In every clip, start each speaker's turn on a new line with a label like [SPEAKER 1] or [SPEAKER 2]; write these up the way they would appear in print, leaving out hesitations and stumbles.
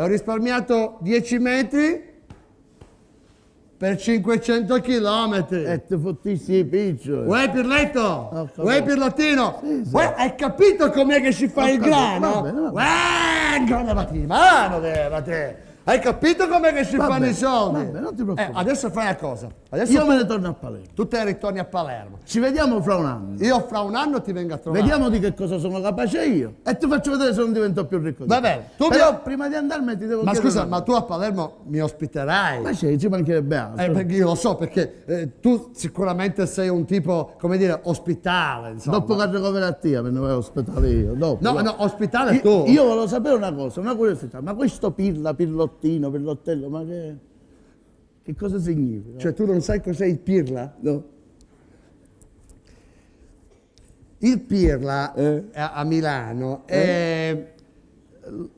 [SPEAKER 1] ho risparmiato 10 metri per 500 chilometri.
[SPEAKER 2] E ti fottissi i piccioli.
[SPEAKER 1] Uè Pirletto,
[SPEAKER 2] capito.
[SPEAKER 1] uè Pirlottino,
[SPEAKER 2] Sì.
[SPEAKER 1] uè, hai capito com'è che si fa
[SPEAKER 2] Ho
[SPEAKER 1] il
[SPEAKER 2] capito,
[SPEAKER 1] grano?
[SPEAKER 2] va bene.
[SPEAKER 1] Uè, levati di mano, te. Hai capito com'è che si
[SPEAKER 2] Va
[SPEAKER 1] fanno
[SPEAKER 2] bene,
[SPEAKER 1] i soldi?
[SPEAKER 2] va bene, non ti preoccupare.
[SPEAKER 1] Adesso fai una cosa. Adesso
[SPEAKER 2] Io me ne torno a Palermo.
[SPEAKER 1] tu te ne ritorni a Palermo.
[SPEAKER 2] Ci vediamo fra un anno.
[SPEAKER 1] Io fra un anno ti vengo a trovare.
[SPEAKER 2] Vediamo di che cosa sono capace io e ti faccio vedere se non divento più ricco. di
[SPEAKER 1] Va
[SPEAKER 2] te.
[SPEAKER 1] bene, tu
[SPEAKER 2] Però prima di andarmene ti devo
[SPEAKER 1] Ma
[SPEAKER 2] chiedere
[SPEAKER 1] scusa,
[SPEAKER 2] una
[SPEAKER 1] ma tu a Palermo mi ospiterai?
[SPEAKER 2] cosa. Ma sì, ci mancherebbe altro.
[SPEAKER 1] Perché io lo so, perché tu sicuramente sei un tipo, come dire, ospitale, insomma.
[SPEAKER 2] Dopo che ricovero a te, me ne vai a ospitare io. Dopo,
[SPEAKER 1] No,
[SPEAKER 2] dopo.
[SPEAKER 1] no, ospitale
[SPEAKER 2] Io,
[SPEAKER 1] tu.
[SPEAKER 2] io volevo sapere una cosa, una curiosità. Ma questo Pirlottino, Pirlottello, ma che cosa significa?
[SPEAKER 1] Cioè tu non sai cos'è il pirla?
[SPEAKER 2] No.
[SPEAKER 1] Il pirla a Milano è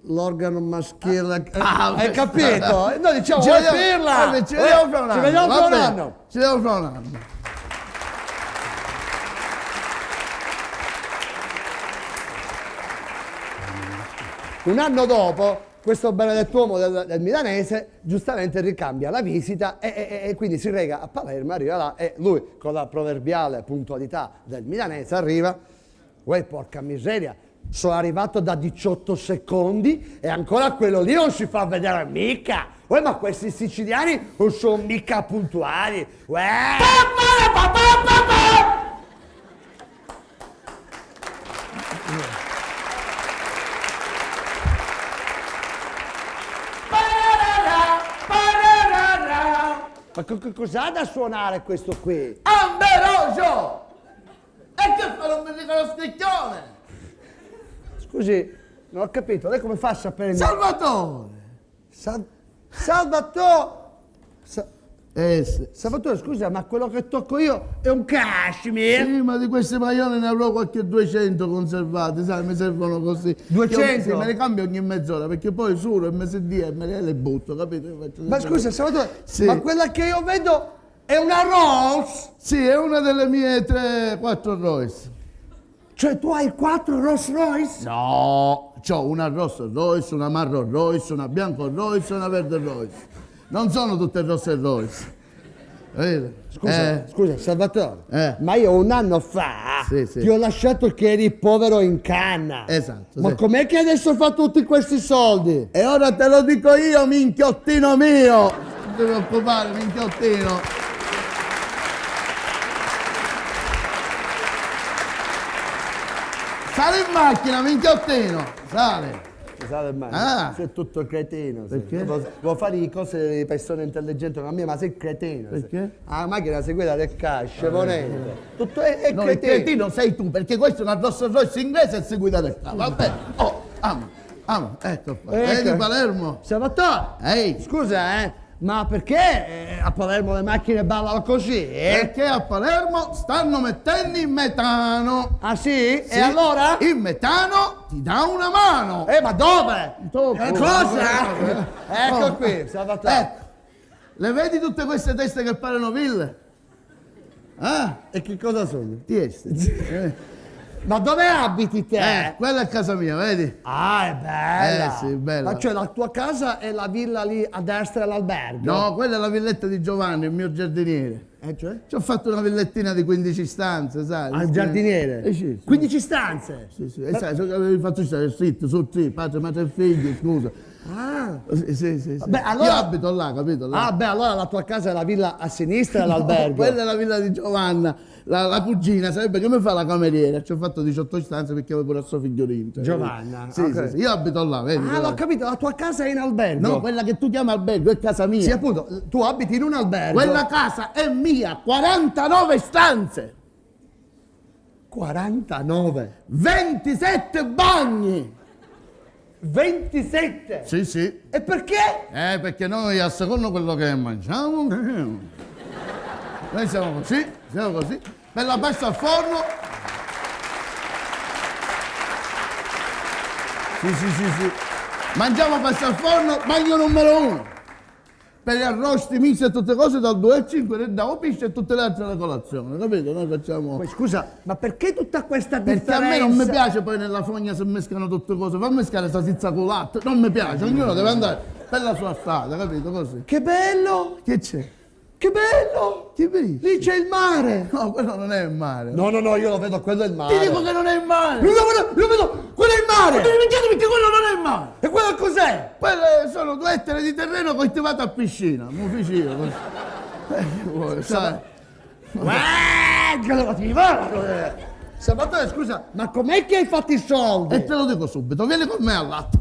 [SPEAKER 1] l'organo maschile. Hai capito? Noi diciamo,
[SPEAKER 2] Ci
[SPEAKER 1] vuoi
[SPEAKER 2] vediamo-
[SPEAKER 1] pirla?
[SPEAKER 2] vabbè, ci vediamo fra un anno.
[SPEAKER 1] Ci vediamo
[SPEAKER 2] va
[SPEAKER 1] fra un
[SPEAKER 2] bene.
[SPEAKER 1] anno.
[SPEAKER 2] Ci vediamo fra un anno.
[SPEAKER 1] Un anno dopo, questo benedetto uomo del milanese giustamente ricambia la visita e quindi si rega a Palermo, arriva là e lui con la proverbiale puntualità del milanese arriva. Uè, porca miseria, sono arrivato da 18 secondi e ancora quello lì non si fa vedere mica. Uè, ma questi siciliani non sono mica puntuali. Uè! Ma cos'ha da suonare questo qui?
[SPEAKER 2] Amberoso! E che fa, non mi dica lo scricchione?
[SPEAKER 1] Scusi, non ho capito, lei come fa a sapere?
[SPEAKER 2] Salvatore!
[SPEAKER 1] Salvatore!
[SPEAKER 2] Sì.
[SPEAKER 1] Salvatore, scusa, ma quello che tocco io è un cashmere?
[SPEAKER 2] Sì, ma di questi maglioni ne avrò qualche 200 conservati, sai, mi servono così.
[SPEAKER 1] 200?
[SPEAKER 2] Io, sì, me ne cambio ogni mezz'ora, perché poi suro e mese di e me le butto, capito? Io faccio
[SPEAKER 1] Ma
[SPEAKER 2] sempre-
[SPEAKER 1] scusa, Salvatore,
[SPEAKER 2] Sì.
[SPEAKER 1] ma quella che io vedo è una Rolls?
[SPEAKER 2] Sì, è una delle mie 3-4 Royce.
[SPEAKER 1] Cioè tu hai 4 Rolls Royce?
[SPEAKER 2] No, c'ho una rossa Royce, una marron Royce, una bianco Royce e una verde Royce. Non sono tutte rosse Royce. Capito?
[SPEAKER 1] Scusa, Salvatore,
[SPEAKER 2] Eh.
[SPEAKER 1] ma io un anno fa
[SPEAKER 2] Sì, sì.
[SPEAKER 1] ti ho lasciato che eri povero in canna.
[SPEAKER 2] Esatto,
[SPEAKER 1] Ma
[SPEAKER 2] sì.
[SPEAKER 1] com'è che adesso fa tutti questi soldi?
[SPEAKER 2] E ora te lo dico io, minchiottino mio! Non ti preoccupare, minchiottino. Sali in macchina, minchiottino! Sale!
[SPEAKER 1] Sale mai.
[SPEAKER 2] Ah.
[SPEAKER 1] Sei tutto cretino.
[SPEAKER 2] Perché?
[SPEAKER 1] Vuoi fare le cose di persone intelligenti, ma mia, ma sei cretino.
[SPEAKER 2] Perché?
[SPEAKER 1] La macchina si guida del casce, volendo. Tutto è
[SPEAKER 2] No, il
[SPEAKER 1] cretino.
[SPEAKER 2] cretino sei tu, perché questo è una Rolls Royce inglese e si guida del capo. Vabbè, oh, amo, ecco qua. Vedi
[SPEAKER 1] Ecco.
[SPEAKER 2] Palermo?
[SPEAKER 1] Salvatore,
[SPEAKER 2] Ehi,
[SPEAKER 1] scusa, ma perché a Palermo le macchine ballano così?
[SPEAKER 2] perché a Palermo stanno mettendo il metano.
[SPEAKER 1] Ah sì?
[SPEAKER 2] Sì,
[SPEAKER 1] E allora?
[SPEAKER 2] il metano ti dà una mano.
[SPEAKER 1] Ma dove?
[SPEAKER 2] Tocco.
[SPEAKER 1] Cosa? Ecco
[SPEAKER 2] Oh,
[SPEAKER 1] qui, Salvatore.
[SPEAKER 2] Ecco, le vedi tutte queste che parano ville? Ah,
[SPEAKER 1] E che cosa sono?
[SPEAKER 2] tiesti.
[SPEAKER 1] Ma dove abiti te?
[SPEAKER 2] Quella è casa mia, vedi?
[SPEAKER 1] Ah, è bella.
[SPEAKER 2] sì, bella.
[SPEAKER 1] Ma cioè la tua casa è la villa lì a destra all'albergo?
[SPEAKER 2] No, quella è la villetta di Giovanni, il mio giardiniere.
[SPEAKER 1] Cioè?
[SPEAKER 2] Ci ho fatto una villettina di 15 stanze, sai?
[SPEAKER 1] Al giardiniere?
[SPEAKER 2] Sì.
[SPEAKER 1] 15 stanze?
[SPEAKER 2] Sì. E sai, avevi fatto stare zitto, su, sì, padre, madre e figli, scusa.
[SPEAKER 1] Ah.
[SPEAKER 2] Sì.
[SPEAKER 1] Beh, allora-
[SPEAKER 2] Io abito là, capito? Là.
[SPEAKER 1] Ah, beh, allora la tua casa è la villa a sinistra all'albergo.
[SPEAKER 2] Quella è la villa di Giovanna, la cugina, sarebbe che mi fa la cameriera. Ci ho fatto 18 stanze perché avevo pure il suo figliolino. cioè,
[SPEAKER 1] Giovanna,
[SPEAKER 2] Sì,
[SPEAKER 1] ok.
[SPEAKER 2] sì. Io abito là, vedi?
[SPEAKER 1] Ah, l'ho capito, la tua casa è in albergo.
[SPEAKER 2] No, quella che tu chiami albergo è casa mia.
[SPEAKER 1] Sì, appunto, tu abiti in un albergo.
[SPEAKER 2] Quella casa è mia, 49 stanze,
[SPEAKER 1] 49.
[SPEAKER 2] 27 bagni.
[SPEAKER 1] 27.
[SPEAKER 2] Sì.
[SPEAKER 1] E perché?
[SPEAKER 2] Perché noi a secondo quello che mangiamo, noi siamo così, per la pasta al forno. Sì. Mangiamo pasta al forno, bagno numero 1. per gli arrosti, misti e tutte cose dal 2 al 5 ne davo pesce e tutte le altre alla colazione, capito? Noi facciamo...
[SPEAKER 1] Poi scusa, ma perché tutta questa
[SPEAKER 2] Perché
[SPEAKER 1] differenza?
[SPEAKER 2] a me non mi piace poi nella fogna se mescano tutte cose, fa mescare sta sizza con latte, non mi piace, ognuno deve andare per la sua strada, capito? Così.
[SPEAKER 1] Che bello!
[SPEAKER 2] Che c'è?
[SPEAKER 1] Che bello!
[SPEAKER 2] Che bellissimo.
[SPEAKER 1] Lì c'è il mare!
[SPEAKER 2] No, quello non è il mare.
[SPEAKER 1] No, io lo vedo, quello è il mare.
[SPEAKER 2] Ti dico che non è il mare.
[SPEAKER 1] Lo vedo, quello è il mare!
[SPEAKER 2] Non ti dimenticare perché quello non è il mare.
[SPEAKER 1] E quello cos'è?
[SPEAKER 2] Quelle sono 2 ettari di terreno coltivate a piscina, mi feci io. Così. Che vuoi, sai?
[SPEAKER 1] Che lo ti va? Salvatore, scusa, ma com'è che hai fatto i soldi?
[SPEAKER 2] E te lo dico subito, vieni con me al latte.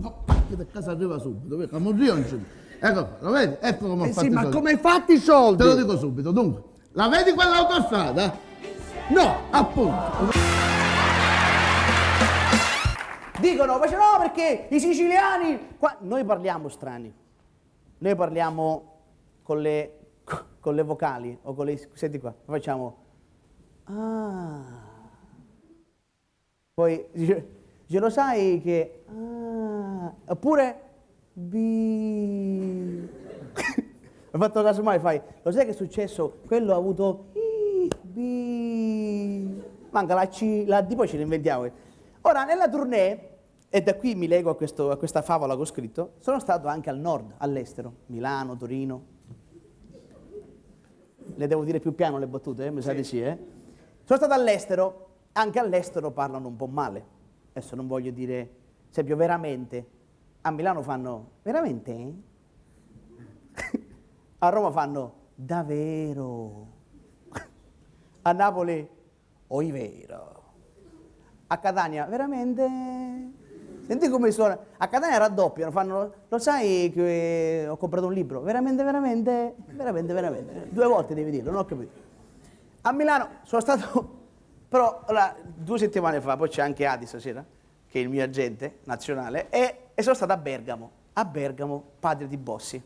[SPEAKER 2] Che da casa arriva subito, vedi? A Monrio non c'è. Ecco, lo vedi? Ecco come ho fatto
[SPEAKER 1] Sì,
[SPEAKER 2] i
[SPEAKER 1] ma
[SPEAKER 2] soldi.
[SPEAKER 1] come hai fatto i soldi?
[SPEAKER 2] Te lo dico subito, dunque. La vedi quell'autostrada?
[SPEAKER 1] No!
[SPEAKER 2] Appunto.
[SPEAKER 3] Dicono, ma no, perché i siciliani... Noi parliamo strani. Noi parliamo con le vocali o con le... Senti qua, facciamo... Ah... Poi dice, lo sai che... Ah... Oppure... Bi... Hai fatto caso mai? Fai, lo sai che è successo? Quello ha avuto... Bi... Manca la C, la D, poi ce l'inventiamo. Ora, nella tournée, e da qui mi lego a questa favola che ho scritto, sono stato anche al nord, all'estero, Milano, Torino. Le devo dire più piano le battute, mi sa di sì, eh? Sono stato all'estero, anche all'estero parlano un po' male. Adesso non voglio dire, esempio, veramente. A Milano fanno, veramente? A Roma fanno, davvero? A Napoli, oi vero? A Catania, veramente? Senti come suona. A Catania raddoppiano, fanno, lo sai che ho comprato un libro? Veramente, veramente? Veramente, veramente. 2 volte devi dirlo, non ho capito. A Milano sono stato, però, allora, 2 settimane fa, poi c'è anche Adi stasera, che è il mio agente nazionale, e sono stato a Bergamo. A Bergamo, padre di Bossi.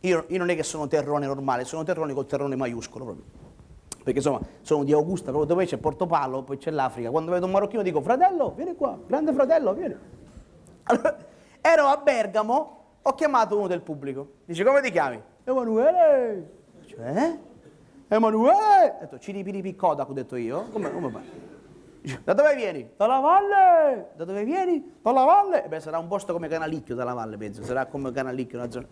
[SPEAKER 3] Io non è che sono terrone normale, sono terrone col terrone maiuscolo proprio. Perché insomma sono di Augusta, proprio dove c'è Portopalo, poi c'è l'Africa. Quando vedo un marocchino dico, fratello, vieni qua, grande fratello, vieni. Allora, ero a Bergamo, ho chiamato uno del pubblico. Dice, come ti chiami? Emanuele. Cioè? Emanuele. Ho detto, Ciripiripi Kodak, ho detto io. Come fai? Dice, da dove vieni? Dalla valle. Da dove vieni? Dalla valle. E beh, sarà un posto come Canalicchio dalla valle, penso. Sarà come Canalicchio, una zona.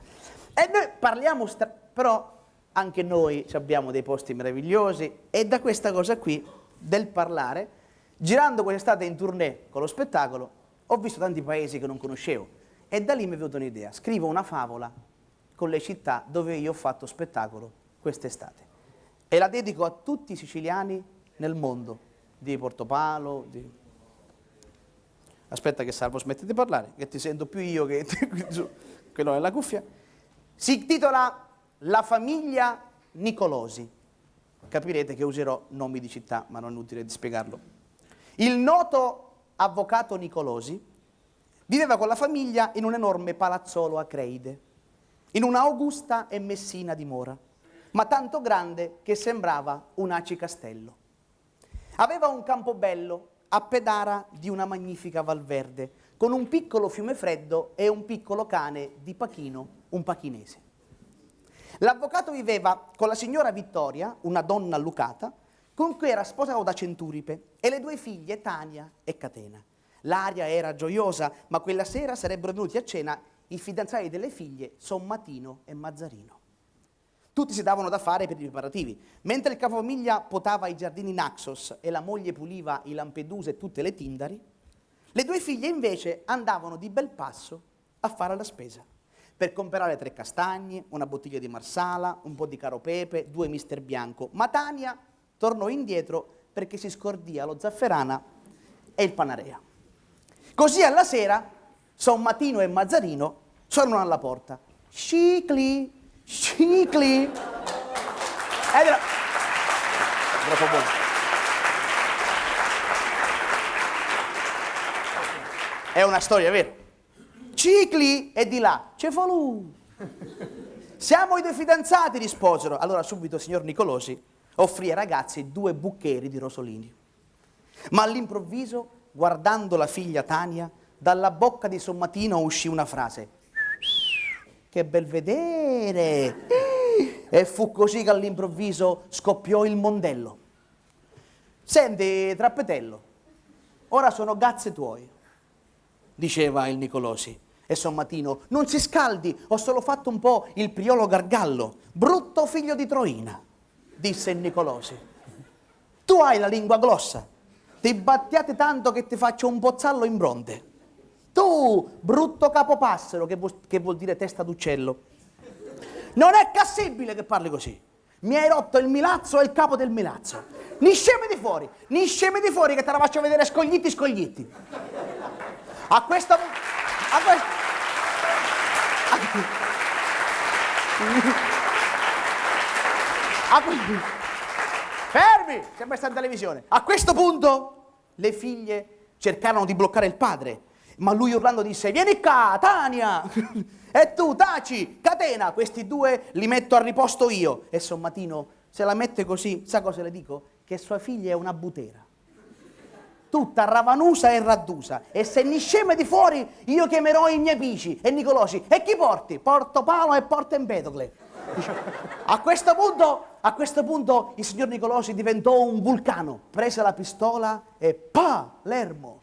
[SPEAKER 3] E noi parliamo, però... Anche noi abbiamo dei posti meravigliosi e da questa cosa qui, del parlare, girando quest'estate in tournée con lo spettacolo, ho visto tanti paesi che non conoscevo e da lì mi è venuta un'idea. Scrivo una favola con le città dove io ho fatto spettacolo quest'estate e la dedico a tutti i siciliani nel mondo, di Portopalo, Aspetta che Salvo smette di parlare, che ti sento più io che quello nella cuffia. Si intitola... La famiglia Nicolosi. Capirete che userò nomi di città, ma non è inutile di spiegarlo. Il noto avvocato Nicolosi viveva con la famiglia in un enorme palazzolo a Creide, in una augusta e messina dimora, ma tanto grande che sembrava un acicastello. Aveva un campobello a pedara di una magnifica Valverde, con un piccolo fiume freddo e un piccolo cane di Pachino, un pachinese. L'avvocato viveva con la signora Vittoria, una donna allucata, con cui era sposato da Centuripe, e le 2 figlie Tania e Catena. L'aria era gioiosa, ma quella sera sarebbero venuti a cena i fidanzati delle figlie Sommatino e Mazzarino. Tutti si davano da fare per i preparativi. Mentre il capofamiglia potava i giardini Naxos e la moglie puliva i Lampedusa e tutte le Tindari, le 2 figlie invece andavano di bel passo a fare la spesa. Per comprare 3 castagne, una bottiglia di Marsala, un po' di caropepe, 2 mister bianco. Ma Tania tornò indietro perché si scordia lo zafferana e il panarea. Così alla sera, Sommatino e Mazzarino suonano alla porta. Scicli, scicli. Ed era... Troppo buono. È una storia vera. Cicli e di là, Cefalù. Siamo i 2 fidanzati, risposero. Allora subito il signor Nicolosi offrì ai ragazzi 2 buccheri di rosolini. Ma all'improvviso, guardando la figlia Tania, dalla bocca di Sommatino uscì una frase. che bel vedere! E fu così che all'improvviso scoppiò il mondello. Senti, Trappetello, ora sono gazze tuoi, diceva il Nicolosi. E Sommatino, non si scaldi, ho solo fatto un po' il priolo gargallo. Brutto figlio di Troina, disse il Nicolosi. Tu hai la lingua glossa, ti battiate tanto che ti faccio un pozzallo in bronte. Tu, brutto capopassero, che vuol dire testa d'uccello. Non è cassibile che parli così. Mi hai rotto il milazzo e il capo del milazzo. Ni scemi di fuori che te la faccio vedere scoglitti. A questo fermi! Sembra stare in televisione. A questo punto le figlie cercarono di bloccare il padre, ma lui urlando disse: vieni qua, Tania! E tu, taci, catena! Questi due li metto a riposto io. E Sommatino se la mette così, sa cosa le dico? Che sua figlia è una butera. Tutta ravanusa e raddusa, e se ni sceme di fuori io chiamerò i miei pici. E Nicolosi, e chi porti? Porto Palo e porto Empedocle. A questo punto il signor Nicolosi diventò un vulcano, prese la pistola e Palermo,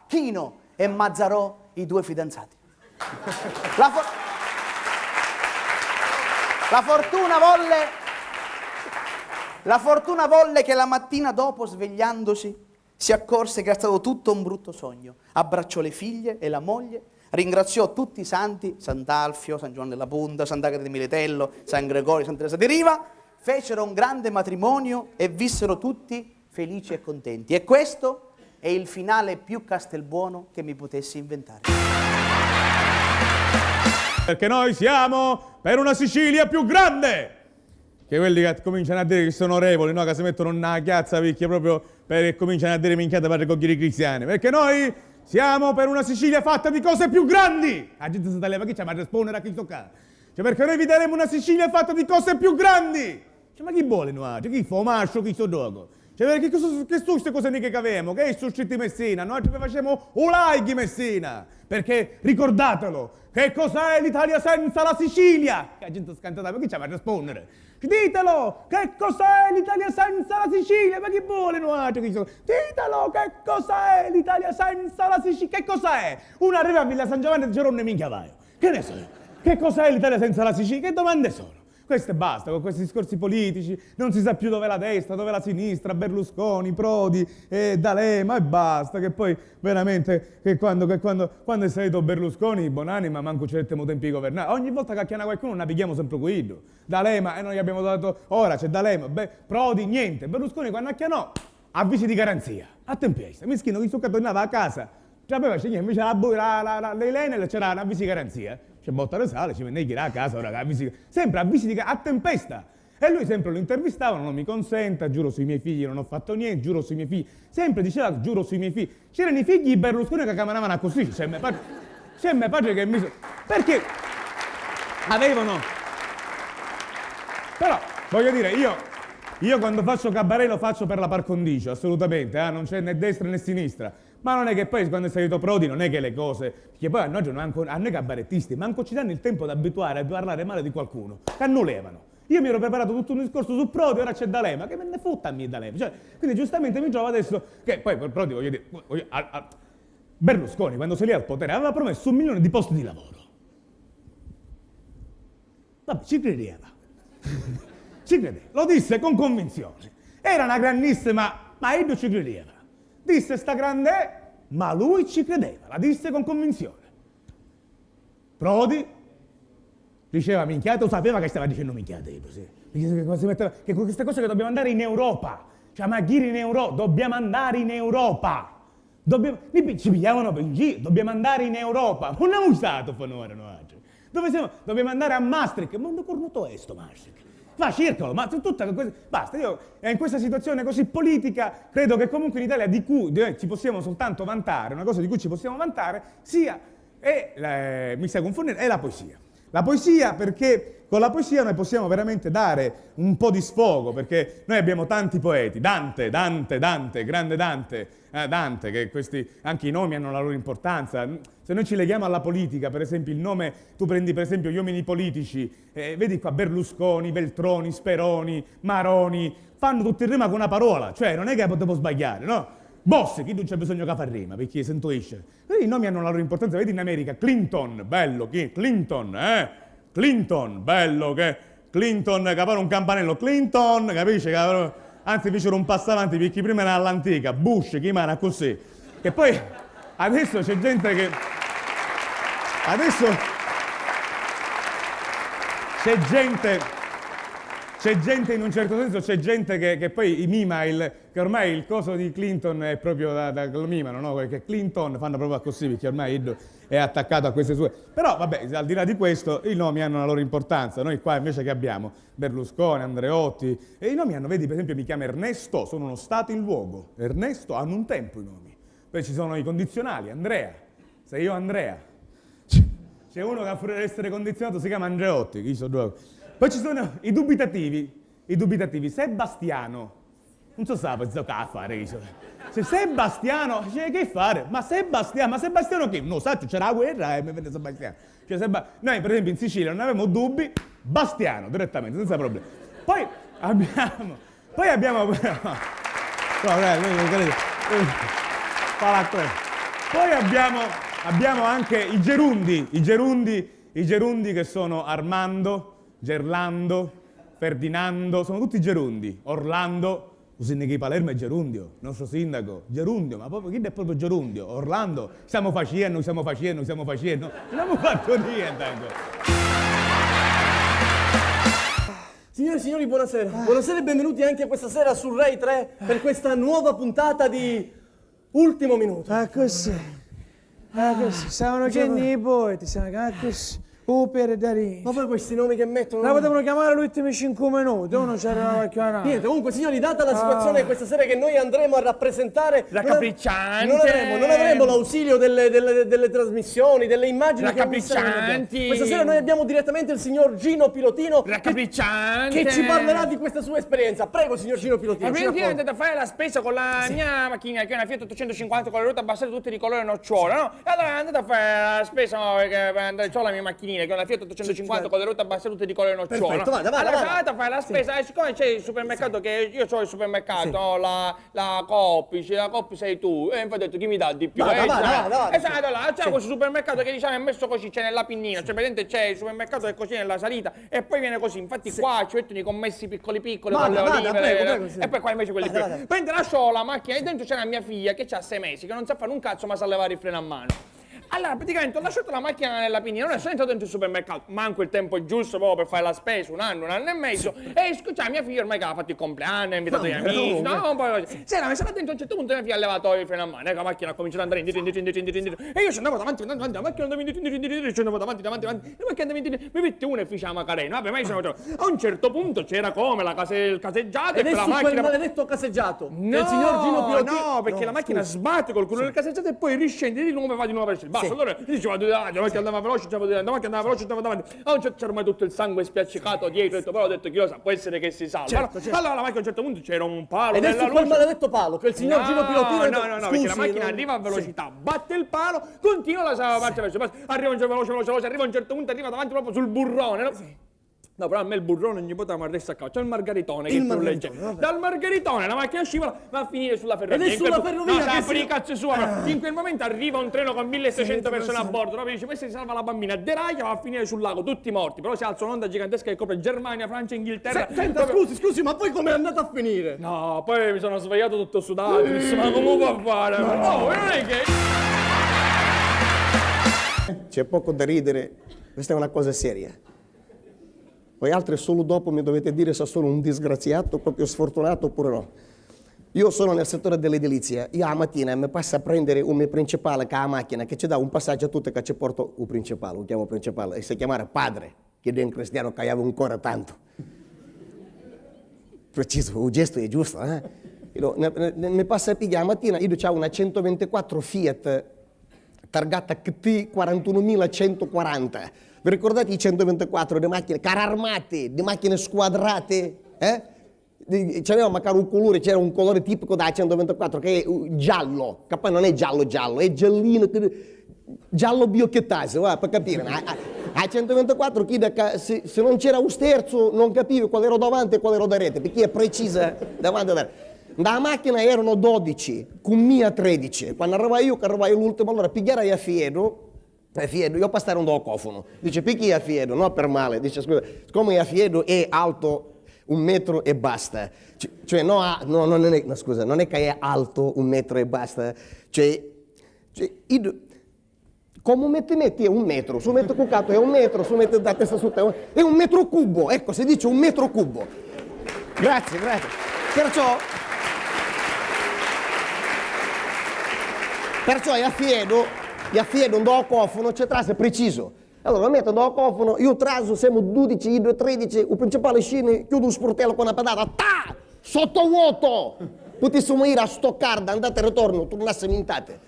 [SPEAKER 3] Chino, e Mazzarò i due fidanzati. La fortuna volle che la mattina dopo, svegliandosi, si accorse che era stato tutto un brutto sogno. Abbracciò le figlie e la moglie, ringraziò tutti i santi, Sant'Alfio, San Giovanni della Punta, Sant'Agata di Militello, San Gregorio, Santa Teresa di Riva, fecero un grande matrimonio e vissero tutti felici e contenti. E questo è il finale più Castelbuono che mi potessi inventare.
[SPEAKER 4] Perché noi siamo per una Sicilia più grande! Che quelli che cominciano a dire che sono onorevoli, no? Che si mettono una chiazza picchia proprio perché cominciano a dire minchiate per raccogliere i cristiani. Perché noi siamo per una Sicilia fatta di cose più grandi! La gente si leva, chi c'è? Ma rispondere a chi tocca? Cioè, perché noi vi daremo una Sicilia fatta di cose più grandi! Cioè, ma chi vuole noi? Cioè, chi fa mascio, chi sto gioco? Cioè, perché che sono queste cose che avevamo? Che è susciti Messina? Noi ci facciamo ulaichi Messina! Perché, ricordatelo, che cos'è l'Italia senza la Sicilia? Che la gente scantata, ma chi c'è? Ma rispondere? Ditelo, che cos'è l'Italia senza la Sicilia? Ma chi vuole noi? Ditelo, che cos'è l'Italia senza la Sicilia? Che cos'è? Uno arriva a Villa San Giovanni e dice: non ne minchia vai. Che ne so? Che cos'è l'Italia senza la Sicilia? Che domande sono? Queste basta, con questi discorsi politici, non si sa più dove è la destra, dove è la sinistra, Berlusconi, Prodi, D'Alema e basta, che poi veramente, che quando è salito Berlusconi, buonanima, manco ci mettiamo tempi di governare. Ogni volta che acchiana qualcuno non pighiamo sempre quello. D'Alema, e noi gli abbiamo dato, ora c'è D'Alema, Prodi, niente. Berlusconi quando acchianò, avvisi di garanzia, a tempesta, mischino che succa tornava a casa, c'aveva invece l'Elenel c'era un avvisi di garanzia. C'è botta di sale, ci venne a casa, ora sempre avvisi a tempesta. E lui sempre lo intervistavano, non mi consenta, giuro sui miei figli non ho fatto niente, giuro sui miei figli. Sempre diceva, giuro sui miei figli. C'erano i figli di Berlusconi che camminavano a così, c'è mio padre che mi... Perché avevano... Però, voglio dire, io quando faccio cabaret lo faccio per la par condicio, assolutamente, non c'è né destra né sinistra. Ma non è che poi quando è salito Prodi non è che le cose, perché poi a noi cabarettisti manco ci danno il tempo di abituare a parlare male di qualcuno, che annulevano. Io mi ero preparato tutto un discorso su Prodi, ora c'è D'Alema, che me ne fotta a me D'Alema? Cioè, quindi giustamente mi trovo adesso, che poi per Prodi voglio dire, Berlusconi quando salì al potere aveva promesso 1 milione di posti di lavoro. Vabbè, ci credeva. Ci credeva, lo disse con convinzione. Era una grandissima, ma io ci credeva. Disse sta grande, ma lui ci credeva, la disse con convinzione. Prodi diceva minchiate, lo sapeva che stava dicendo minchiate, sì. Che con queste cose che dobbiamo andare in Europa, cioè ma chi in Europa, dobbiamo andare in Europa. Ci pigliavano in giro, dobbiamo andare in Europa. Non abbiamo usato finora noi. Dove siamo? Dobbiamo andare a Maastricht, ma non cornuto è sto Maastricht. Va, cercalo, ma tutta questa... Basta, io in questa situazione così politica credo che comunque in Italia di cui ci possiamo soltanto vantare, una cosa di cui ci possiamo vantare, sia, mi stai confondendo, è la poesia. La poesia perché con la poesia noi possiamo veramente dare un po' di sfogo, perché noi abbiamo tanti poeti, Dante, grande Dante, che questi, anche i nomi hanno la loro importanza. Se noi ci leghiamo alla politica, per esempio il nome, tu prendi per esempio gli uomini politici, vedi qua Berlusconi, Veltroni, Speroni, Maroni, fanno tutti in rima con una parola, cioè non è che potevo sbagliare, no? Boss, chi non c'è bisogno che fa rima, perché si intuisce. I nomi hanno la loro importanza, vedi in America, Clinton, bello, chi? Clinton, Clinton, bello, che? Clinton, capare un campanello, Clinton, capisci? Anzi, fecero un passo avanti, perché prima era all'antica, Bush, chi mana così. Che poi, adesso c'è gente che... Adesso... C'è gente in un certo senso, c'è gente che poi mima che ormai il coso di Clinton è proprio lo mimano, no? Perché Clinton fanno proprio così, perché ormai è attaccato a queste sue... Però vabbè, al di là di questo, i nomi hanno la loro importanza. Noi qua invece che abbiamo Berlusconi, Andreotti, e i nomi hanno, vedi per esempio mi chiamo Ernesto, sono uno stato in luogo. Ernesto hanno un tempo i nomi. Poi ci sono i condizionali, Andrea, sei io Andrea. C'è uno che a furia di essere condizionato si chiama Andreotti, chi so due. Poi ci sono i dubitativi, Sebastiano, non so se a fare, se Sebastiano, che fare? Ma Sebastiano che? No, sai, c'era la guerra e mi venne Sebastiano. Cioè, noi per esempio in Sicilia non avevamo dubbi, Bastiano, direttamente, senza problemi. Poi abbiamo... Poi abbiamo anche i gerundi che sono Armando, Gerlando, Ferdinando, sono tutti gerundi. Orlando, il sindaco di Palermo è gerundio, il nostro sindaco, gerundio, ma proprio chi è proprio gerundio? Orlando, stiamo facendo, non abbiamo fatto niente ancora.
[SPEAKER 5] Signore e signori, buonasera. Buonasera e benvenuti anche questa sera su Rai 3 per questa nuova puntata di Ultimo Minuto.
[SPEAKER 6] Così. Stavano chiedendo i poeti, così. Uper e Darini.
[SPEAKER 5] Ma poi questi nomi che mettono...
[SPEAKER 6] La potevano chiamare gli ultimi 5 minuti, uno c'era qualche canale.
[SPEAKER 5] Niente, comunque signori, data la situazione questa sera che noi andremo a rappresentare...
[SPEAKER 6] Raccapricciante.
[SPEAKER 5] Non avremo l'ausilio delle trasmissioni, delle immagini
[SPEAKER 6] Raccapriccianti.
[SPEAKER 5] Questa sera noi abbiamo direttamente il signor Gino Pilotino
[SPEAKER 6] Raccapricciante.
[SPEAKER 5] che ci parlerà di questa sua esperienza. Prego, signor Gino Pilotino.
[SPEAKER 6] Ma prima è andata a fare la spesa con la mia macchina, che è una Fiat 850 con le ruote abbassate tutte di colore nocciola, no? E allora è andata a fare la spesa per andare solo la mia macchinina, che è una Fiat 850 con le ruote abbassate tutte di colore nocciola.
[SPEAKER 5] Perfetto, vada.
[SPEAKER 6] Allora sono andata a fare la spesa e siccome c'è il supermercato, che io ho il supermercato, no? la Coppi sei tu, e infatti ho detto chi mi dà di più?
[SPEAKER 5] Vada.
[SPEAKER 6] E sono andato là, c'è questo supermercato che diciamo è messo così, c'è nella pinnina, cioè praticamente c'è il supermercato che è così nella salita e poi viene così, infatti qua ci mettono i commessi piccoli con le olive,
[SPEAKER 5] prego,
[SPEAKER 6] e poi qua invece quelli più. Mentre lascio la macchina e dentro c'era mia figlia che ha 6 mesi, che non sa fare un cazzo ma sa levare il freno a mano. Allora, praticamente ho lasciato la macchina nella pinnina, non sono entrato dentro il supermercato, manco il tempo giusto proprio per fare la spesa, un anno e mezzo, e scusa, mia figlia ormai che aveva fatto il compleanno, ha invitato gli amici, no, poi così. Se era messa là dentro, a un certo punto mia figlia ha levato il freno a mano, la macchina ha cominciato ad andare indietro, e io ci andavo davanti, la macchina andava indietro, ci andavo davanti, la macchina andava indietro, mi mette una e fece la Macarena, vabbè, ma io sono a un certo punto c'era come il caseggiato
[SPEAKER 5] Ed
[SPEAKER 6] e
[SPEAKER 5] è
[SPEAKER 6] la
[SPEAKER 5] su
[SPEAKER 6] macchina...
[SPEAKER 5] quel maledetto caseggiato.
[SPEAKER 6] No,
[SPEAKER 5] il signor Gino Pilotino...
[SPEAKER 6] no, perché la macchina sbatte col culo del caseggiato e poi riscende di nuovo e va di nuovo verso il basso. Allora diceva la macchina andava veloce, andava davanti. A un certo c'era ormai tutto il sangue spiaccicato dietro, ho detto, però ho detto chi lo sa, può essere che si salva.
[SPEAKER 5] Certo.
[SPEAKER 6] Allora la macchina a un certo punto c'era un palo
[SPEAKER 5] Ed è
[SPEAKER 6] nella
[SPEAKER 5] su quel
[SPEAKER 6] luce.
[SPEAKER 5] maledetto palo che il signor Gino Pilotino...
[SPEAKER 6] No, perché la macchina arriva a velocità, batte il palo, continua la sua marcia verso il basso, arriva veloce, arriva a un certo punto, arriva davanti proprio sul burrone, no? No, però a me il burrone non gli poteva arrestare a capo. C'è il margaritone che è più leggero. Dal margaritone la macchina scivola va a finire sulla ferrovia.
[SPEAKER 5] Ed è sulla ferrovia
[SPEAKER 6] no,
[SPEAKER 5] che
[SPEAKER 6] per i cazzi sua. In quel momento arriva un treno con 1600 persone a bordo. No? Dice, questa si salva la bambina. Deraglia, va a finire sul lago, tutti morti. Però si alza un'onda gigantesca che copre Germania, Francia, Inghilterra.
[SPEAKER 5] Senta, scusi, ma poi come è andata a finire?
[SPEAKER 6] No, poi mi sono svegliato tutto sudato. Ma come può fare? No, non è che...
[SPEAKER 7] C'è poco da ridere, questa è una cosa seria. Voi altri solo dopo mi dovete dire se sono un disgraziato, proprio sfortunato oppure no. Io sono nel settore dell'edilizia, io a mattina mi passa a prendere un mio principale che ha la macchina, che ci dà un passaggio a tutti che ci porto il principale, lo chiamo principale, e si chiamava padre, che è un cristiano che aveva ancora tanto. Preciso, il gesto è giusto, mi passa a pigliare la mattina, io ho una 124 Fiat targata KT 41140. Vi ricordate i 124 di macchine, carri armati, di macchine squadrate? C'aveva magari un colore, c'era un colore tipico da 124 che è giallo, che poi non è giallo, è giallino, giallo biochettase, per capire. A 124 se non c'era un sterzo non capivi qual era davanti e qual era da rete, perché è precisa davanti da rete. Da macchina erano 12, con mia 13. Quando arrivai l'ultimo, allora pigliare a Fiedo, io passare un docofono. Dice, perché a Fiedo? No, per male. Dice, scusa, siccome a Fiedo è alto 1 metro e basta. Cioè, non è che è alto 1 metro e basta. Come metti è 1 metro, su metto cuccato è 1 metro, su metto da testa su te, è 1 metro cubo, ecco, si dice 1 metro cubo. Grazie. Perciò a Fiedo un docofono c'è trasse preciso. Allora metto docofono, io traso, siamo 12, io 13, il principale scene, chiudo un sportello con una pedata, sotto vuoto! Potessimo ir a Stoccarda, andate e ritorno, tornasse mintate.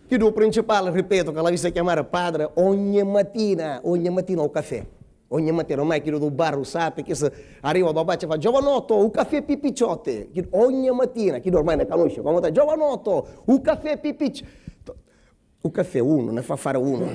[SPEAKER 7] Chiudo il principale, ripeto, che la vista chiamare padre, ogni mattina ho caffè. Ogni mattina, ormai chiudo il bar, sapete, che se arriva dopo e fa, giovanotto, un caffè pipicciotte. Ogni mattina, chi ormai ne conosce, come te, giovanotto, un caffè pipicciotte. Un caffè uno, ne fa fare uno.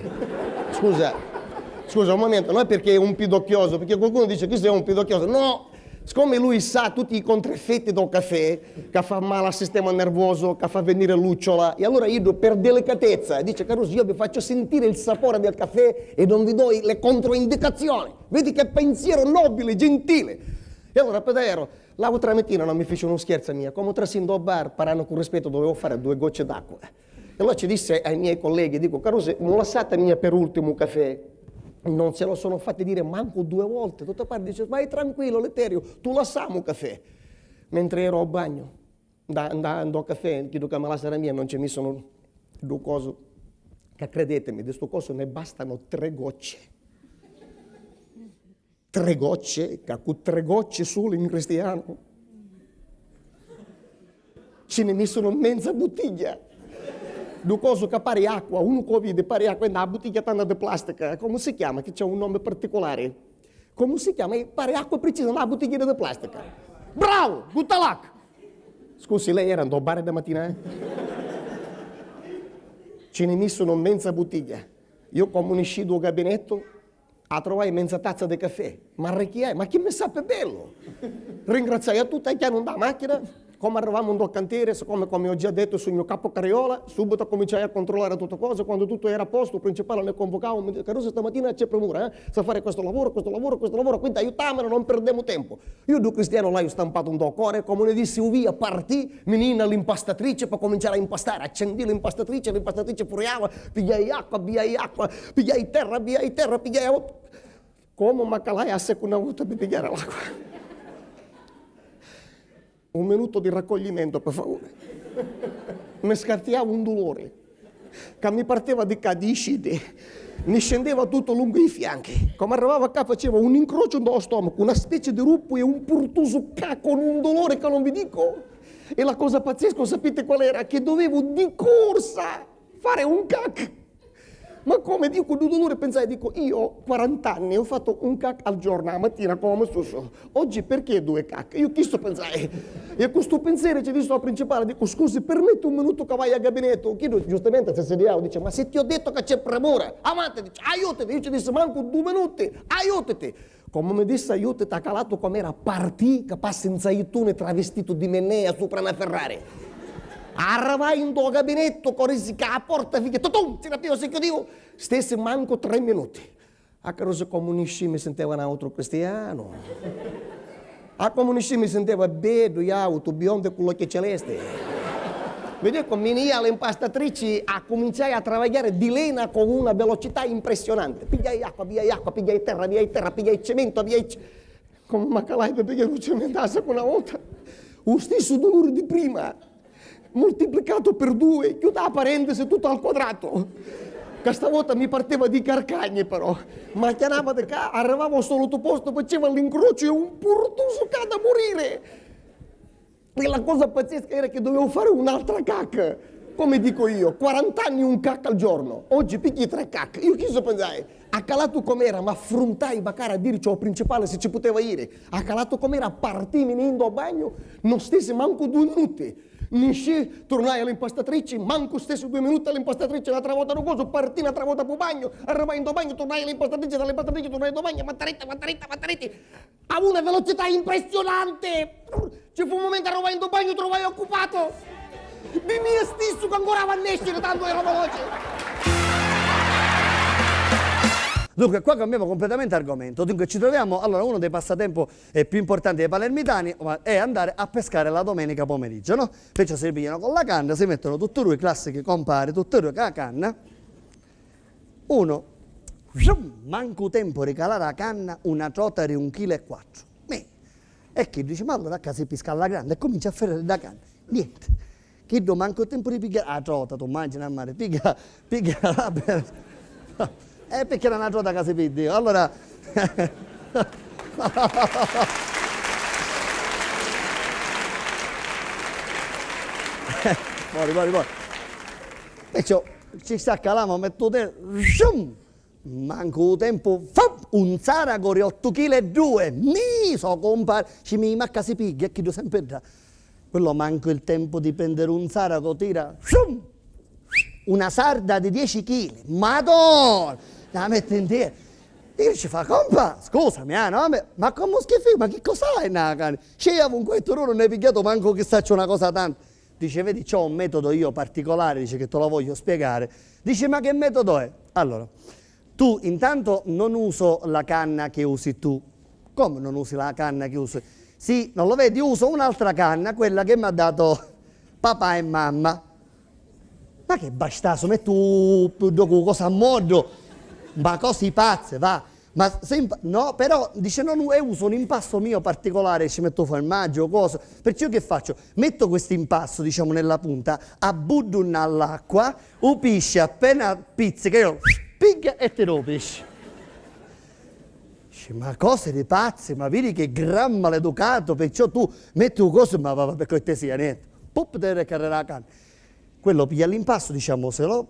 [SPEAKER 7] Scusa un momento, non è perché è un pidocchioso, perché qualcuno dice che sei un pidocchioso. No, siccome lui sa tutti i contraeffetti del caffè, che fa male al sistema nervoso, che fa venire lucciola, e allora io per delicatezza dice, Caruso, io vi faccio sentire il sapore del caffè e non vi do le controindicazioni. Vedi che pensiero nobile, gentile. E allora, pedero, l'altra mattina non mi fece uno scherzo a mia, come trascindo al bar, parlando con rispetto, dovevo fare 2 gocce d'acqua. E allora ci disse ai miei colleghi, dico, Caruso, non lasciate mia per ultimo un caffè. Non se lo sono fatti dire manco 2 volte. Tutta parte dice, vai tranquillo, Letterio, tu lasciamo un caffè. Mentre ero al bagno, andando a caffè, chiedo che me la sarà mia, non ci mi sono 2 cose. Che credetemi, di sto coso ne bastano 3 gocce. 3 gocce, che con 3 gocce solo in cristiano. Ce ne messo mezza bottiglia. 2 cose che pare acqua, uno Covid pare acqua, e una bottiglia tanta di plastica, come si chiama? Che c'è un nome particolare. Come si chiama? Pare acqua precisa, una bottiglia di plastica. Bravo, buttalac! Scusi, lei era andò a bar da mattina? Ce ne messo mezza bottiglia. Io come uscito dal gabinetto, a trovare mezza tazza di caffè. Ma chi mi sa per bello? Ringraziai a tutti che hanno da macchina. Come arrivavamo in cantiere, come ho già detto sul mio capo Cariola, subito cominciai a controllare tutte cose. Quando tutto era a posto, il principale ne convocava, mi diceva, Caruso, stamattina c'è premura, sa fare questo lavoro, quindi aiutamelo, non perdiamo tempo. Io 2 cristiano là, ho stampato un docore, come ne dissi, via, partì, menina l'impastatrice per cominciare a impastare, accendi l'impastatrice furiava, pigliai acqua, pigliai terra, pigliai... Come macalai a seconda volta per pigliare l'acqua. 1 minuto di raccoglimento, per favore. Mi scartiava un dolore, che mi partiva di cadicide, mi scendeva tutto lungo i fianchi. Come arrivava qua faceva un incrocio nello stomaco, una specie di ruppo e un purtuso con un dolore che non vi dico. E la cosa pazzesca, sapete qual era? Che dovevo di corsa fare un cac. Ma come dico, di dolore pensai, dico, io 40 anni ho fatto un cac al giorno, la mattina come stesso. Oggi perché 2 cac? Io questo pensai. E a questo pensiero ci disse al principale, dico, scusi, permetti 1 minuto che vai al gabinetto? Chiedo, giustamente, se sediamo, dice, ma se ti ho detto che c'è premura, avanti, dice, aiutati. Io ci disse, manco 2 minuti, aiutati. Come mi disse aiutati, ha calato come era partì, che passa in zaitone travestito di Mennea sopra una Ferrari. Arrivai in tuo gabinetto, corsi che la porta figa, tutum, si capiva, si chiudevo, stesse manco 3 minuti. A Caruso comunisti mi sentiva un altro cristiano. A comunisti mi sentiva bedo, auto, biondo e quello che celeste. Vedi come venia l'impastatrice a cominciare a lavorare di lena con una velocità impressionante. Pigliai acqua, pigliai terra, pigliai cemento, come macalai per pigliare il cemento a seconda volta. Lo stesso dolore di prima. Moltiplicato per 2, chiuda la parentesi tutto al quadrato. Questa volta mi partiva di carcagne però, ma chiamava di qua, arrivavo solo al posto, faceva l'incrocio e un purtuso ca da morire. E la cosa pazzesca era che dovevo fare un'altra cacca. Come dico io, 40 anni un cacca al giorno, oggi picchi 3 cacche. Io chi so pensare? A calato com'era, ma affrontai bacare a dire ciò principale se ci poteva dire. A calato com'era, partii venendo a bagno, non stesse manco 2 minuti. Nisci, tornai all'impastatrice, manco stessi 2 minuti all'impastatrice, l'altra volta rogoso, partì un'altra volta per bagno, arrivai in bagno, tornai all'impastatrice, dall'impastatrice tornai in bagno, mattaretta, a una velocità impressionante. Ci fu un momento arrivai in bagno, trovai occupato. Di mio stesso che ancora va a nascere, tanto era veloce.
[SPEAKER 1] Dunque, qua cambiamo completamente argomento. Dunque, ci troviamo, allora, uno dei passatempo più importanti dei palermitani è andare a pescare la domenica pomeriggio, no? Perciò si ripigliano con la canna, si mettono tutti e due i classici compari, tutti e due con la canna. Uno, manco tempo di calare la canna, una trota di 1,4 kg. E chi dice, ma allora a casa si pesca alla grande e comincia a ferrare da canna. Niente. Chi do manco tempo di pigliare la trota, tu mangi a mare, piglia la perché era una trota che si piglia. Allora... Fuori. Perciò ci sta calamo, metto te... Manco tempo, un zarago di 8,2 kg. Mi so compare, ci mi macca si piglia e chi do sempre da. Quello manco il tempo di prendere un zarago, tira una sarda di 10 kg. Madonna! La mette in terra. E ci fa, compa, scusami, no? Ma come schifo, ma che cos'hai nella canna? C'era un questo non ne hai pigliato manco che saccio una cosa tanto. Dice, vedi, c'ho un metodo io particolare, dice che te lo voglio spiegare. Dice, ma che metodo è? Allora, tu intanto non uso la canna che usi tu. Come non usi la canna che usi? Sì, non lo vedi? Uso un'altra canna, quella che mi ha dato papà e mamma. Ma che bastaso, metto cosa a modo, ma così pazze, va. Ma no, però dice non uso un impasto mio particolare, ci metto formaggio o cosa. Perciò che faccio? Metto questo impasto, diciamo, nella punta, abbuddo all'acqua, un pesce appena pizzica, io piglia e te lo pesce. Ma cose di pazzi, ma vedi che gran maleducato, perciò tu metti un coso, ma va per cortesia, niente. Pop, te ne carrerà la canna. Quello piglia l'impasto, diciamo, se lo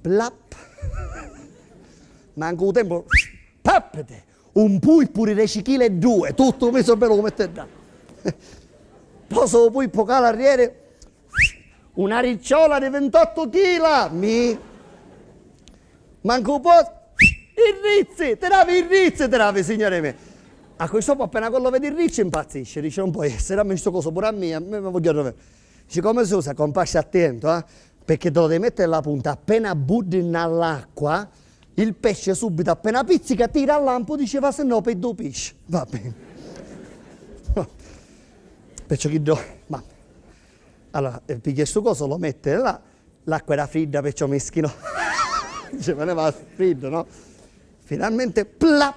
[SPEAKER 1] plap. Manco un tempo, pappete, un pulpo di 10,2 kg, tutto messo bello come te da. Poso un pulpo calariere, una ricciola di 28 kg, manco un po'. Il rizzi, te lavi, signore mie. A questo punto appena quello vede il rizzi impazzisce, dice non può essere, a me sto coso pure a me voglio trovare. Dice come si usa, compassi attento, perché te lo devi mettere la punta, appena buddi nell'acqua, il pesce subito appena pizzica, tira al lampo, diceva se no per due pesci. Va bene. Perciò chi do, ma allora, piglia sto coso, lo mette là, l'acqua era fredda, perciò meschino. Dice, ma ne va freddo, no? Finalmente, plap!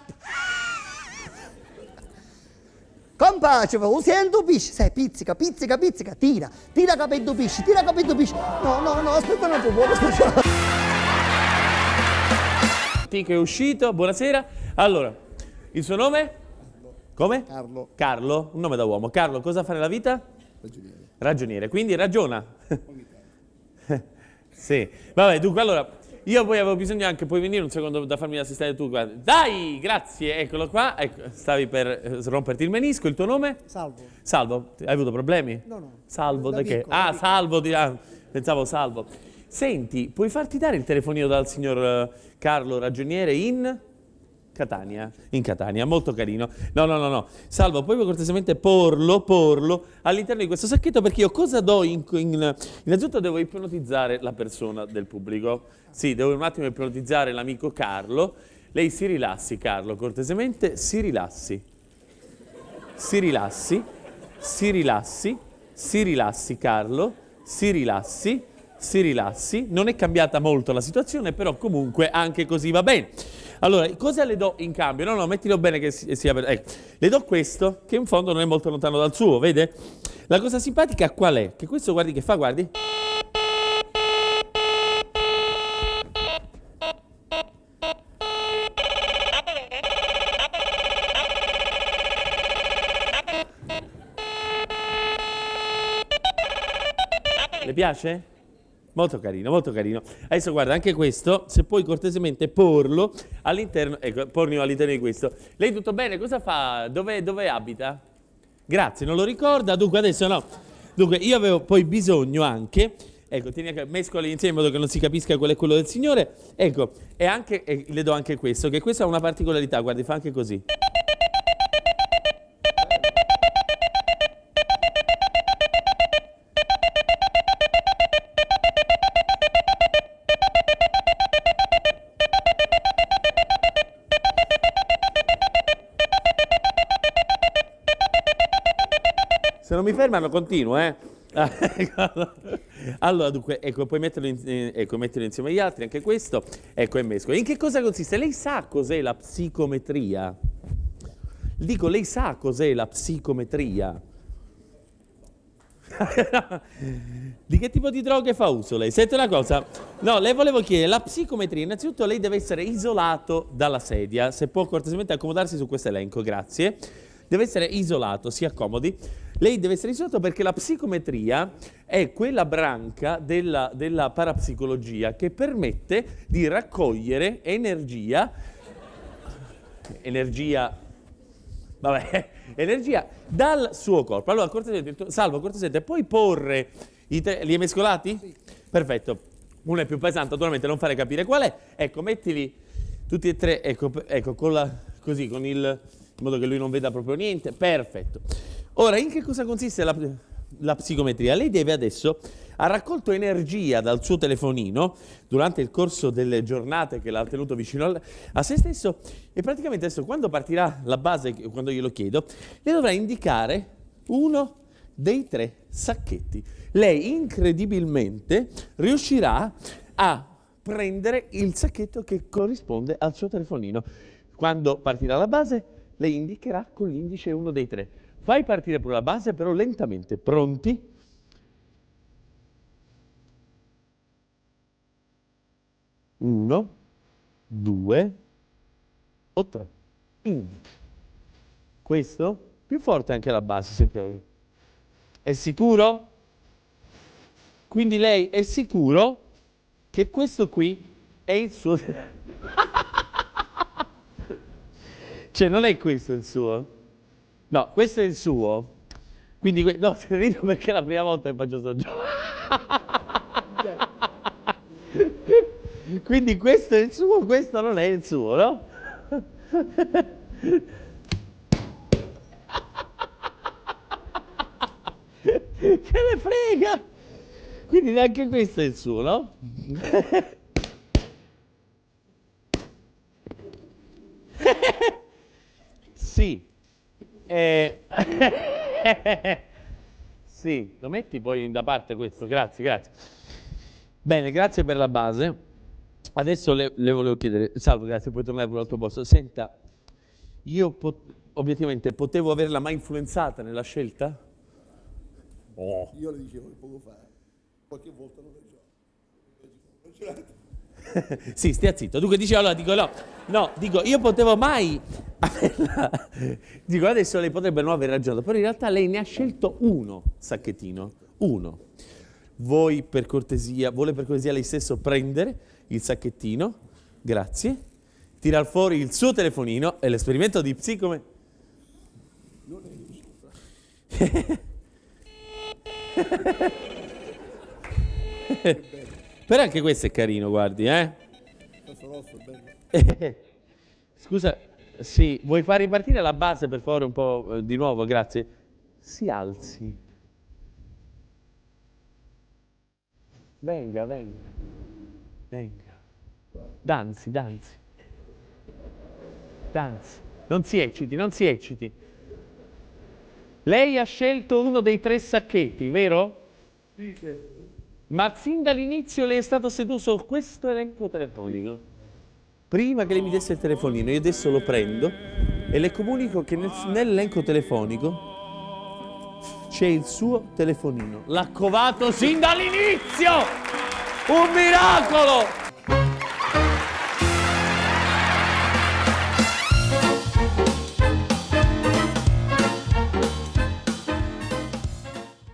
[SPEAKER 1] Compa, ci fa, sento pesce, sai, pizzica, tira capello pesce. No, aspetta un po', aspetta.
[SPEAKER 5] Che è uscito, buonasera. Allora, il suo nome? Come?
[SPEAKER 1] Carlo.
[SPEAKER 5] Carlo, un nome da uomo. Carlo, cosa fa nella vita? Ragioniere, quindi ragiona. Sì, vabbè, dunque, allora, io poi avevo bisogno anche, puoi venire un secondo da farmi l'assistente tu, guarda. Dai, grazie, eccolo qua, ecco, stavi per romperti il menisco, il tuo nome? Salvo, hai avuto problemi?
[SPEAKER 1] No.
[SPEAKER 5] Salvo, da che?
[SPEAKER 1] piccolo,
[SPEAKER 5] Ah, Salvo, pensavo Salvo. Senti, puoi farti dare il telefonino dal signor Carlo Ragioniere in Catania? In Catania, molto carino. No. Salvo, puoi cortesemente porlo all'interno di questo sacchetto, perché io cosa do innanzitutto devo ipnotizzare la persona del pubblico. Sì, devo un attimo ipnotizzare l'amico Carlo. Lei si rilassi, Carlo, cortesemente, si rilassi, Carlo, si rilassi. Non è cambiata molto la situazione, però comunque anche così va bene. Allora, cosa le do in cambio? No, mettilo bene che sia per... Ecco, le do questo, che in fondo non è molto lontano dal suo, vede? La cosa simpatica qual è? Che questo, guardi che fa, guardi. Le piace? Molto carino, molto carino. Adesso guarda, anche questo, se puoi cortesemente porlo all'interno, ecco, porlo all'interno di questo. Lei tutto bene? Cosa fa? Dove abita? Grazie, non lo ricorda? Dunque adesso no. Dunque io avevo poi bisogno anche, ecco, mescoli insieme in modo che non si capisca qual è quello del signore. Ecco, e anche, le do anche questo, che questo ha una particolarità, guardi, fa anche così. Se non mi fermano continuo, Allora, dunque, ecco, puoi metterlo insieme agli altri, anche questo, ecco, è mescolo. In che cosa consiste? Lei sa cos'è la psicometria? Dico, lei sa cos'è la psicometria? Di che tipo di droghe fa uso lei? Senti una cosa, no, le volevo chiedere, la psicometria, innanzitutto lei deve essere isolato dalla sedia, se può cortesemente accomodarsi su questo elenco, grazie. Deve essere isolato, si accomodi. Lei deve essere isolato perché la psicometria è quella branca della parapsicologia che permette di raccogliere energia dal suo corpo. Allora, Salvo, cortesemente, puoi porre li hai mescolati? Sì. Perfetto. Uno è più pesante, naturalmente non fare capire qual è. Ecco, mettili tutti e tre, ecco così, in modo che lui non veda proprio niente. Perfetto. Ora, in che cosa consiste la psicometria? Lei deve adesso, ha raccolto energia dal suo telefonino durante il corso delle giornate che l'ha tenuto vicino a se stesso, e praticamente adesso, quando partirà la base, quando glielo chiedo, le dovrà indicare uno dei 3 sacchetti. Lei incredibilmente riuscirà a prendere il sacchetto che corrisponde al suo telefonino. Quando partirà la base, lei indicherà con l'indice uno dei 3. Fai partire pure la base, però lentamente. Pronti? Uno, 2 o 3. Questo? Più forte anche la base, se puoi. È sicuro? Quindi lei è sicuro che questo qui è il suo... Cioè, non è questo il suo? No, questo è il suo. Quindi, no, rido perché è la prima volta che faccio sto gioco. Quindi questo è il suo, questo non è il suo, no? Che ne frega! Quindi neanche questo è il suo, no? Sì. Sì, lo metti poi da parte questo, grazie. Bene, grazie per la base. Adesso le volevo chiedere, Salvo, grazie, puoi tornare pure al tuo posto. Senta, io obiettivamente potevo averla mai influenzata nella scelta? Oh.
[SPEAKER 2] Io le dicevo poco fa, qualche volta non ragione.
[SPEAKER 5] Sì, stia zitto. Dunque dicevo, allora dico no, dico io potevo mai averla. Dico adesso lei potrebbe non aver ragionato, però in realtà lei ne ha scelto uno sacchettino, uno. Vuole per cortesia lei stesso prendere il sacchettino, grazie, tirar fuori il suo telefonino e l'esperimento di psicome. Però anche questo è carino, guardi, Scusa, sì, vuoi far ripartire la base per favore un po' di nuovo, grazie. Si alzi. Venga. Danzi. Non si ecciti. Lei ha scelto uno dei 3 sacchetti, vero? Sì. Ma sin dall'inizio lei è stato seduto su questo elenco telefonico. Prima che lei mi desse il telefonino, io adesso lo prendo e le comunico che nell'elenco telefonico c'è il suo telefonino. L'ha covato sin dall'inizio! Un miracolo!